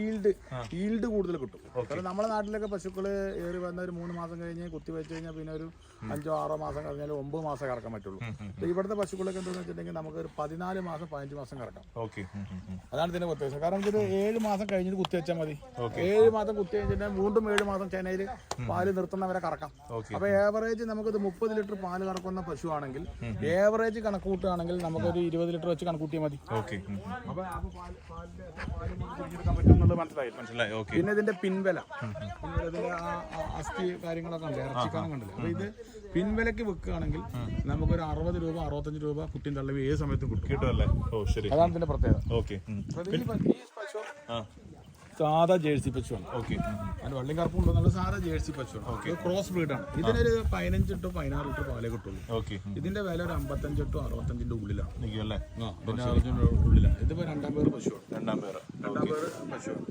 Yield കൂടുതൽ കിട്ടും. കാരണം നമ്മുടെ നാട്ടിലൊക്കെ പശുക്കൾ ഏറി വന്ന ഒരു 3 മാസം കഴിഞ്ഞ് കുത്തി വെച്ച് കഴിഞ്ഞാൽ പിന്നെ ഒരു 5-6 മാസം കഴിഞ്ഞാൽ 9 മാസം കറക്കാൻ പറ്റുള്ളൂ. ഇവിടുത്തെ പശുക്കളൊക്കെ എന്താണെന്ന് വെച്ചിട്ടുണ്ടെങ്കിൽ നമുക്ക് ഒരു 14 മാസം 15 മാസം കറക്കാം. അതാണ് ഇതിന്റെ പ്രത്യേകത. കാരണം ഇത് 7 മാസം കഴിഞ്ഞിട്ട് കുത്തി വെച്ചാൽ മതി. 7 മാസം കുത്തി കഴിഞ്ഞിട്ടുണ്ടെങ്കിൽ വീണ്ടും 7 മാസം ചെന്നൈയിൽ പാല് നിർത്തുന്നവരെ കറക്കാം. അപ്പൊ ഏവറേജ് നമുക്കിത് 30 ലിറ്റർ പാല് കറക്കുന്ന പശുവാണെങ്കിൽ ഏവറേജ് കണക്ക് കൂട്ടുകയാണെങ്കിൽ നമുക്കൊരു 20 ലിറ്റർ വെച്ച് കണക്കൂട്ടിയാൽ മതി. മനസ്സിലായി. പിന്നെ ഇതിന്റെ പിൻവല, ഇതിന്റെ അസ്ഥി കാര്യങ്ങളൊക്കെ ഉണ്ട്, ഇറച്ചിക്കാനും കണ്ടില്ല. അപ്പൊ ഇത് പിൻവലക്ക് വെക്കുകയാണെങ്കിൽ നമുക്കൊരു 60 രൂപ 65 രൂപ കുട്ടിയും തള്ളി ഏത് സമയത്തും കിട്ടുമല്ലേ. അതാണ് ഇതിന്റെ പ്രത്യേകത. സാധാ ജേഴ്സി പശുവാണ്. അതിന് വെള്ളം കറുപ്പുണ്ടോ എന്നുള്ള സാധാ ജേഴ്സി പശുവാണ്. ക്രോസ് ബ്രീഡാണ്. ഇതിനൊരു 15 to 16 ലിറ്റർ പാലേ കിട്ടുള്ളൂ. ഇതിന്റെ വില ഒരു 55 to 65 ഉള്ളിലാണ്. ഇതിപ്പോ 2 പേര് പശുവാണ്. 2 പേര് പശുവാണ്.